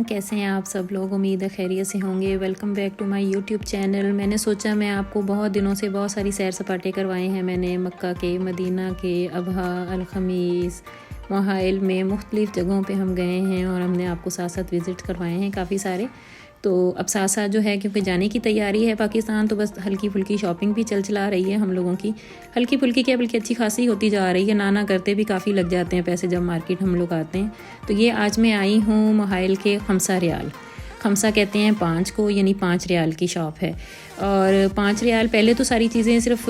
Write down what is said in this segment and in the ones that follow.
कैसे हैं आप सब लोग। उम्मीद है खैरियत से होंगे। Welcome back to my YouTube channel. मैंने सोचा मैं आपको बहुत दिनों से बहुत सारी सैर सपाटे करवाए हैं मैंने मक्का के, मदीना के, अबहा, अल-खमीस, मोहाइल में मुख्तलिफ़ जगहों पे हम गए हैं और हमने आपको साथ साथ विज़िट करवाए हैं काफ़ी सारे। तो अब साथ साथ जो है क्योंकि जाने की तैयारी है पाकिस्तान, तो बस हल्की फुल्की शॉपिंग भी चला रही है हम लोगों की। हल्की फुल्की क्या बल्कि अच्छी खासी होती जा रही है। ना करते भी काफ़ी लग जाते हैं पैसे जब मार्केट हम लोग आते हैं। तो ये आज मैं आई हूँ मोहाइल के खमसा रियाल। खमसा कहते हैं 5 को, यानी 5 रियाल की शॉप है। और 5 रियाल पहले तो सारी चीज़ें सिर्फ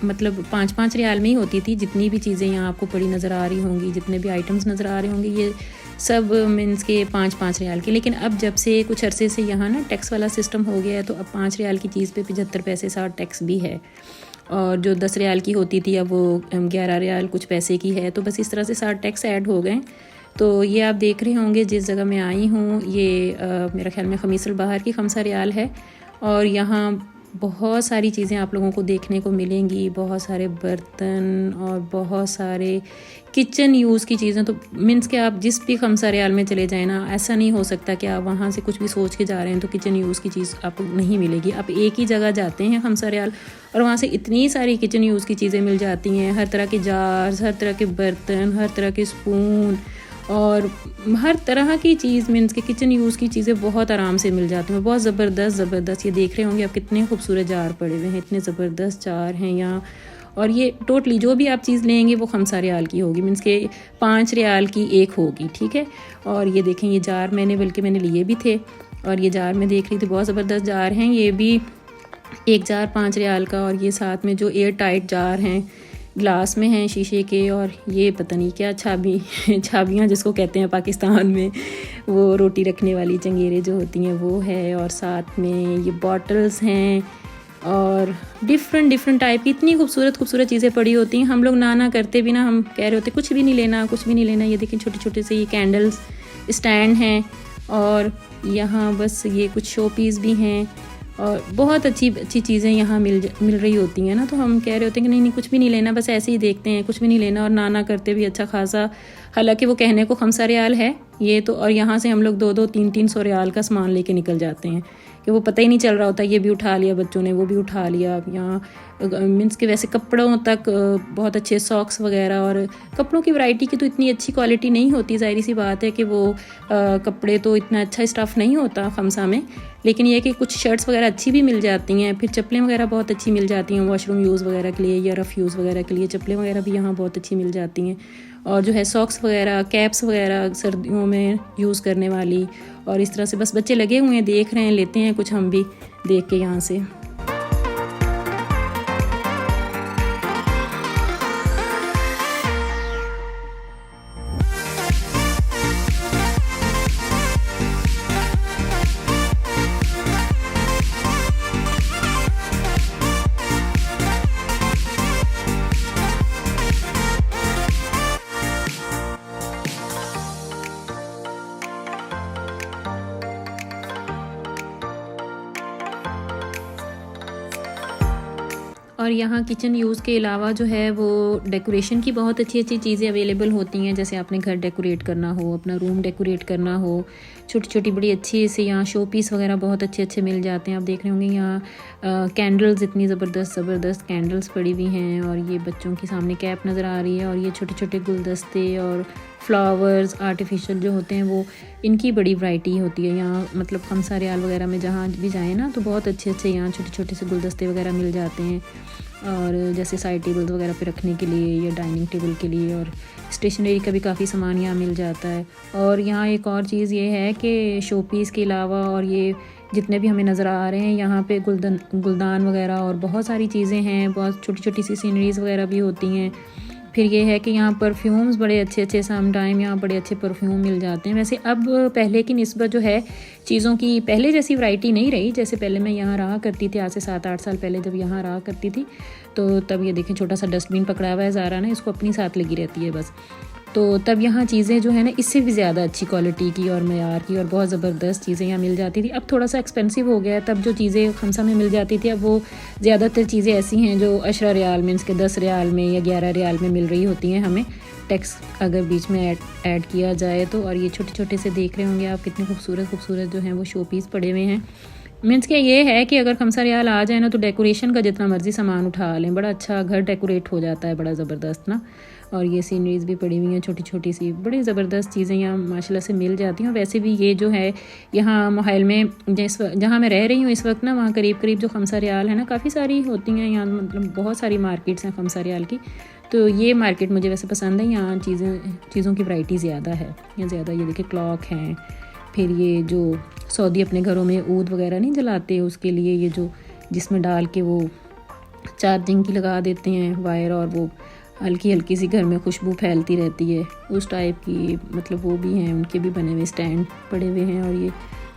मतलब 5-5 रियाल में ही होती थी। जितनी भी चीज़ें यहाँ आपको पड़ी नज़र आ रही होंगी, जितने भी आइटम्स नज़र आ रहे होंगे, ये सब मीन्स के 5-5 रियाल के। लेकिन अब जब से कुछ अरसे से यहाँ ना टैक्स वाला सिस्टम हो गया है, तो अब 5 रियाल की चीज़ पे 75 पैसे 60 टैक्स भी है। और जो 10 रियाल की होती थी अब वो 11 रियाल कुछ पैसे की है। तो बस इस तरह से 60 टैक्स ऐड हो गए। तो ये आप देख रहे होंगे जिस जगह मैं आई हूँ, ये मेरा ख्याल में खमीसुल बहार की खमसा रियाल है। और यहाँ बहुत सारी चीज़ें आप लोगों को देखने को मिलेंगी, बहुत सारे बर्तन और बहुत सारे किचन यूज़ की चीज़ें। तो मीन्स कि आप जिस भी खमसा रियाल में चले जाएँ ना, ऐसा नहीं हो सकता कि आप वहाँ से कुछ भी सोच के जा रहे हैं तो किचन यूज़ की चीज़ आपको नहीं मिलेगी। आप एक ही जगह जाते हैं खमसा रियाल और वहाँ से इतनी सारी किचन यूज़ की चीज़ें मिल जाती हैं। हर तरह के जार्स, हर तरह के बर्तन, हर तरह के स्पून और हर तरह की चीज़ मीन्स के किचन यूज़ की चीज़ें बहुत आराम से मिल जाती हैं। बहुत ज़बरदस्त ये देख रहे होंगे आप कितने खूबसूरत जार पड़े हुए हैं, इतने ज़बरदस्त जार हैं यहाँ। और ये टोटली जो भी आप चीज़ लेंगे वो खमसा रियाल की होगी, मीन्स के 5 रियाल की एक होगी, ठीक है। और ये देखें ये जार मैंने लिए भी थे और ये जार मैं देख रही थी, बहुत ज़बरदस्त जार हैं। ये भी एक जार 5 रियाल का, और ये साथ में जो एयर टाइट जार हैं ग्लास में हैं शीशे के। और ये पता नहीं क्या छाबियाँ जिसको कहते हैं पाकिस्तान में, वो रोटी रखने वाली चंगेरे जो होती हैं वो है। और साथ में ये बॉटल्स हैं और डिफरेंट टाइप की इतनी खूबसूरत चीज़ें पड़ी होती हैं। हम लोग ना करते भी ना, हम कह रहे होते कुछ भी नहीं लेना। ये देखें छोटे से ये कैंडल्स स्टैंड हैं और यहाँ बस ये कुछ शो पीस भी हैं और बहुत अच्छी चीज़ें यहाँ मिल रही होती हैं ना। तो हम कह रहे होते हैं कि नहीं कुछ भी नहीं लेना, बस ऐसे ही देखते हैं, कुछ भी नहीं लेना। और ना करते भी अच्छा खासा, हालांकि वो कहने को खमसा रियाल है ये तो, और यहाँ से हम लोग 2-2, 300 रियाल का सामान लेके निकल जाते हैं कि वो पता ही नहीं चल रहा होता। ये भी उठा लिया बच्चों ने, वो भी उठा लिया। यहाँ मीन्स के वैसे कपड़ों तक बहुत अच्छे सॉक्स वगैरह, और कपड़ों की वैरायटी की तो इतनी अच्छी क्वालिटी नहीं होती, ज़ाहिर सी बात है कि वो कपड़े तो इतना अच्छा स्टफ़ नहीं होता खमसा में। लेकिन ये कि कुछ शर्ट्स वगैरह अच्छी भी मिल जाती हैं, फिर चप्पलें वगैरह बहुत अच्छी मिल जाती हैं वॉशरूम यूज़ वगैरह के लिए या रफ़ यूज़ वगैरह के लिए। चप्पलें वगैरह भी यहाँ बहुत अच्छी मिल जाती हैं। और जो है सॉक्स वगैरह, कैप्स वगैरह सर्दियों में यूज़ करने वाली। और इस तरह से बस बच्चे लगे हुए हैं, देख रहे हैं, लेते हैं कुछ हम भी देख के यहाँ से। और यहाँ किचन यूज़ के अलावा जो है वो डेकोरेशन की बहुत अच्छी चीज़ें अवेलेबल होती हैं। जैसे आपने घर डेकोरेट करना हो, अपना रूम डेकोरेट करना हो, छोटी बड़ी अच्छी से यहाँ शो पीस वगैरह बहुत अच्छे मिल जाते हैं। आप देख रहे होंगे यहाँ कैंडल्स, इतनी ज़बरदस्त कैंडल्स पड़ी हुई हैं। और ये बच्चों के सामने कैप नज़र आ रही है। और ये छोटे गुलदस्ते और फ्लावर्स आर्टिफिशियल जो होते हैं वो, इनकी बड़ी वैरायटी होती है यहाँ। मतलब खमसा रियाल वगैरह में जहाँ भी जाएँ ना, तो बहुत अच्छे यहाँ छोटे से गुलदस्ते वगैरह मिल जाते हैं। और जैसे साइड टेबल्स वगैरह पे रखने के लिए या डाइनिंग टेबल के लिए, और स्टेशनरी का भी काफ़ी सामान यहाँ मिल जाता है। और यहाँ एक और चीज़ ये है कि शो पीस के अलावा और ये जितने भी हमें नज़र आ रहे हैं यहाँ पे गुलदान वगैरह और बहुत सारी चीज़ें हैं। बहुत छोटी सी सीनरीज़ वगैरह भी होती हैं। फिर ये है कि यहाँ परफ्यूम्स बड़े अच्छे सम टाइम यहाँ बड़े अच्छे परफ्यूम मिल जाते हैं। वैसे अब पहले की निस्बत जो है चीज़ों की पहले जैसी वैरायटी नहीं रही। जैसे पहले मैं यहाँ रहा करती थी, आज से 7-8 साल पहले जब यहाँ रहा करती थी, तो तब ये देखें छोटा सा डस्टबिन पकड़ा हुआ है ज़ारा ने, इसको अपनी साथ लगी रहती है बस। तो तब यहाँ चीज़ें जो है ना इससे भी ज़्यादा अच्छी क्वालिटी की और मयार की और बहुत ज़बरदस्त चीज़ें यहाँ मिल जाती थी। अब थोड़ा सा एक्सपेंसिव हो गया है। तब जो चीज़ें खमसा में मिल जाती थी अब वो ज़्यादातर चीज़ें ऐसी हैं जो 10 रियाल मीन्स के 10 रियाल में या 11 रियाल में मिल रही होती हैं हमें, टैक्स अगर बीच में ऐड किया जाए तो। और ये छोटे छोटे से देख रहे होंगे आप कितने खूबसूरत जो हैं वो शो पीस पड़े हुए हैं। मीन्स के ये है कि अगर खमसा रियाल आ जाए ना तो डेकोरेशन का जितना मर्ज़ी सामान उठा लें, बड़ा अच्छा घर डेकोरेट हो जाता है, बड़ा ज़बरदस्त ना। और ये सीनरीज़ भी पड़ी हुई हैं छोटी छोटी सी, बड़ी ज़बरदस्त चीज़ें यहाँ माशाल्लाह से मिल जाती हैं। वैसे भी ये जो है यहाँ माहौल में जहाँ मैं रह रही हूँ इस वक्त ना, वहाँ करीब करीब जो खमसा रियाल है ना काफ़ी सारी होती हैं यहाँ, मतलब बहुत सारी मार्केट्स हैं खमसा रियाल की। तो ये मार्केट मुझे वैसे पसंद है, यहाँ चीज़ों की वैरायटी ज़्यादा है यहाँ ज़्यादा। ये देखिए क्लॉक हैं, फिर ये जो सऊदी अपने घरों में ऊद वगैरह नहीं जलाते उसके लिए ये जो जिसमें डाल के वो चार्जिंग की लगा देते हैं वायर और वो हल्की हल्की सी घर में खुशबू फैलती रहती है उस टाइप की, मतलब वो भी हैं, उनके भी बने हुए स्टैंड पड़े हुए हैं। और ये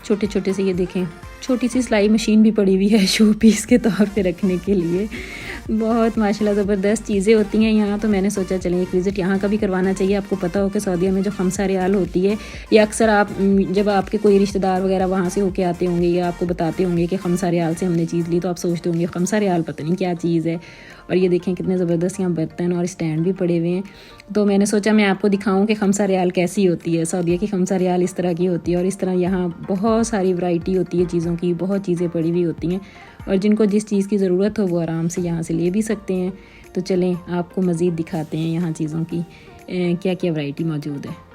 छोटे छोटे से ये देखें छोटी सी सिलाई मशीन भी पड़ी हुई है शो पीस के तौर पे रखने के लिए। बहुत माशाल्लाह ज़बरदस्त चीज़ें होती हैं यहाँ। तो मैंने सोचा चलें एक विज़िट यहाँ का भी करवाना चाहिए। आपको पता हो कि सऊदीया में जो खमसा रियाल होती है, या अक्सर आप जब आपके कोई रिश्तेदार वगैरह वहाँ से होके आते होंगे या आपको बताते होंगे कि खमसा रियाल से हमने चीज़ ली, तो आप सोचते होंगे खमसा रियाल पता नहीं क्या चीज़ है। और ये देखें कितने ज़बरदस्त यहाँ बर्तन और स्टैंड भी पड़े हुए हैं। तो मैंने सोचा मैं आपको दिखाऊं कि खमसा रियाल कैसी होती है। सऊदीया की खमसा रियाल इस तरह की होती है और इस तरह यहाँ बहुत सारी वैरायटी होती है चीज़ों की, बहुत चीज़ें पड़ी हुई होती हैं और जिनको जिस चीज़ की ज़रूरत हो वो आराम से यहाँ से ले भी सकते हैं। तो चलें आपको मज़ीद दिखाते हैं यहाँ चीज़ों की क्या क्या वैरायटी मौजूद है।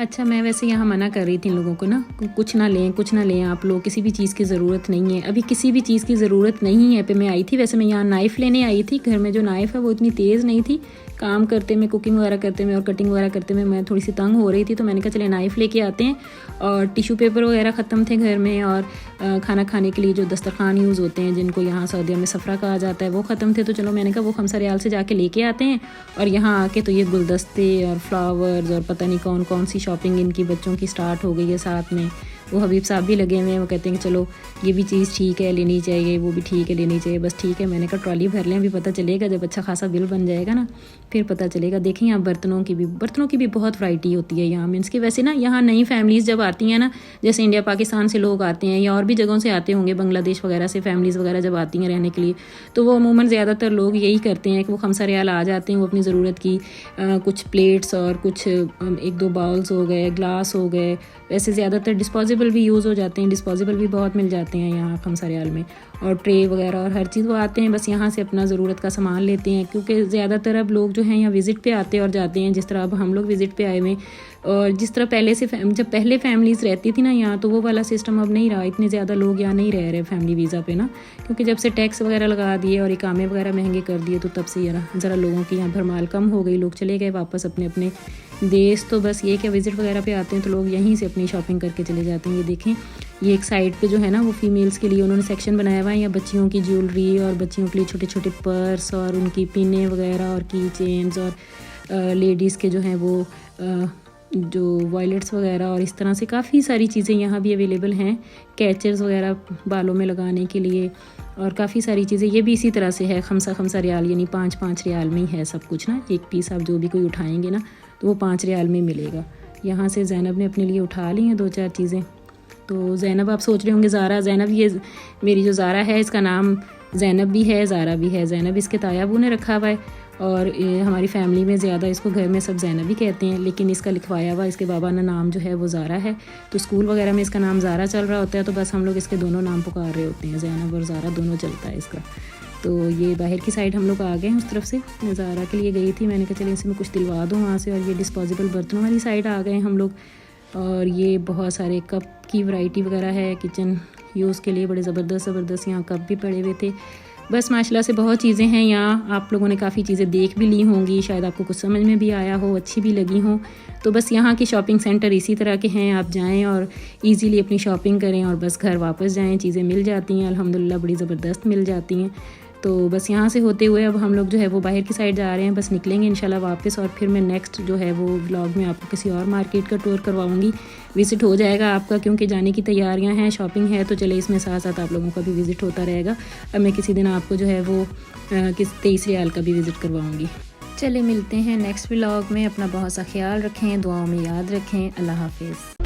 अच्छा, मैं वैसे यहाँ मना कर रही थी इन लोगों को ना, कुछ ना लें आप लोग, किसी भी चीज़ की ज़रूरत नहीं है, अभी किसी भी चीज़ की ज़रूरत नहीं है। पे मैं आई थी, वैसे मैं यहाँ नाइफ़ लेने आई थी। घर में जो नाइफ़ है वो इतनी तेज़ नहीं थी, काम करते में, कुकिंग वगैरह करते में और कटिंग वगैरह करते में मैं थोड़ी सी तंग हो रही थी। तो मैंने कहा चले नाइफ़ लेके आते हैं। और टिशू पेपर वगैरह ख़त्म थे घर में, और खाना खाने के लिए जो दस्तरखान यूज़ होते हैं जिनको यहाँ सऊदीया में सफ़रा कहा जाता है वो ख़त्म थे। तो चलो मैंने कहा वो खमसा रियाल से जाके लेके आते हैं। और यहाँ आके तो ये गुलदस्ते और फ्लावर्स और पता नहीं कौन कौन सी शॉपिंग इनकी बच्चों की स्टार्ट हो गई है। साथ में वो हबीब साहब भी लगे हुए हैं, वो कहते हैं कि चलो ये भी चीज़ ठीक है लेनी चाहिए, वो भी ठीक है लेनी चाहिए, बस ठीक है। मैंने कहा ट्रॉली भर लें, अभी पता चलेगा जब अच्छा खासा बिल बन जाएगा ना फिर पता चलेगा। देखें यहाँ बर्तनों की भी बहुत वैरायटी होती है यहाँ। मीन्स कि वैसे ना यहाँ नई फैमिलीज़ जब आती हैं ना, जैसे इंडिया पाकिस्तान से लोग आते हैं या और भी जगहों से आते होंगे, बांग्लादेश वगैरह से फैमिलीज़ वगैरह जब आती हैं रहने के लिए, तो वो अमूमन ज़्यादातर लोग यही करते हैं कि वो खमसा रियाल आ जाते हैं। वो अपनी ज़रूरत की कुछ प्लेट्स और कुछ 1-2 बाउल्स हो गए, ग्लास हो गए, वैसे ज़्यादातर डिस्पोजेबल भी यूज़ हो जाते हैं, डिस्पोजेबल भी बहुत मिल जाते हैं यहाँ खमसा रियाल में, और ट्रे वगैरह और हर चीज़ वो आते हैं, बस यहाँ से अपना ज़रूरत का सामान लेते हैं। क्योंकि ज़्यादातर अब लोग जो हैं यहाँ विज़िट पे आते और जाते हैं, जिस तरह अब हम लोग विज़िट पे आए हुए। और जिस तरह पहले से जब पहले फैमिलीज़ रहती थी ना यहाँ, तो वो वाला सिस्टम अब नहीं रहा। इतने ज़्यादा लोग यहाँ नहीं रह रहे फैमिली वीज़ा पे ना, क्योंकि जब से टैक्स वगैरह लगा दिए और इकामे वगैरह महंगे कर दिए, तो तब से ज़रा लोगों की यहाँ भरमाल कम हो गई, लोग चले गए वापस अपने अपने देश। तो बस ये क्या विज़िट वगैरह पे आते हैं तो लोग यहीं से अपनी शॉपिंग करके चले जाते हैं। ये देखें ये एक साइड पे जो है ना वो फीमेल्स के लिए उन्होंने सेक्शन बनाया हुआ है, या बच्चियों की ज्वेलरी और बच्चियों के लिए छोटे छोटे पर्स और उनकी पिनें वगैरह और की चेन्स, और लेडीज़ के जो हैं वो जो वॉयलेट्स वगैरह, और इस तरह से काफ़ी सारी चीज़ें यहाँ भी अवेलेबल हैं। कैचर्स वगैरह बालों में लगाने के लिए और काफ़ी सारी चीज़ें। ये भी इसी तरह से है, खमसा रियाल यानी 5-5 रियाल में ही है सब कुछ ना। एक पीस आप जो भी कोई उठाएंगे ना तो वो 5 रियाल में मिलेगा। यहाँ से ज़ैनब ने अपने लिए उठा ली हैं 2-4 चीज़ें। तो ज़ैनब आप सोच रहे होंगे ज़ारा, ज़ैनब ये मेरी जो ज़ारा है इसका नाम ज़ैनब भी है, ज़ारा भी है। ज़ैनब इसके ताया अबू ने रखा हुआ है, और हमारी फैमिली में ज़्यादा इसको घर में सब ज़ैनब ही कहते हैं, लेकिन इसका लिखवाया हुआ इसके बाबा ने नाम जो है वो ज़ारा है। तो स्कूल वगैरह में इसका नाम ज़ारा चल रहा होता है, तो बस हम लोग इसके दोनों नाम पुकार रहे होते हैं, ज़ैनब और ज़ारा दोनों चलता है इसका। तो ये बाहर की साइड हम लोग आ गए हैं उस तरफ से। मैं ज़ारा के लिए गई थी, मैंने कहा चलिए इसमें कुछ दिलवा दूँ वहाँ से। और ये डिस्पोजेबल बर्तनों वाली साइड आ गए हम लोग, और ये बहुत सारे कप की वैरायटी वगैरह है किचन यूज़ के लिए, बड़े ज़बरदस्त यहाँ कप भी पड़े हुए थे। बस माशाल्लाह से बहुत चीज़ें हैं यहाँ, आप लोगों ने काफ़ी चीज़ें देख भी ली होंगी, शायद आपको कुछ समझ में भी आया हो, अच्छी भी लगी हो। तो बस यहाँ के शॉपिंग सेंटर इसी तरह के हैं, आप जाएं और इजीली अपनी शॉपिंग करें और बस घर वापस जाएं। चीज़ें मिल जाती हैं अल्हम्दुलिल्लाह, बड़ी ज़बरदस्त मिल जाती हैं। तो बस यहाँ से होते हुए अब हम लोग जो है वो बाहर की साइड जा रहे हैं, बस निकलेंगे इंशाल्लाह वापस, और फिर मैं नेक्स्ट जो है वो व्लॉग में आपको किसी और मार्केट का टूर करवाऊँगी। विज़िट हो जाएगा आपका, क्योंकि जाने की तैयारियां हैं, शॉपिंग है, तो चले इसमें साथ साथ आप लोगों का भी विज़िट होता रहेगा। अब मैं किसी दिन आपको जो है वो 23 रियाल का भी विज़िट करवाऊँगी। चले मिलते हैं नेक्स्ट व्लॉग में, अपना बहुत सा ख्याल रखें, दुआओं में याद रखें। अल्लाह हाफिज़।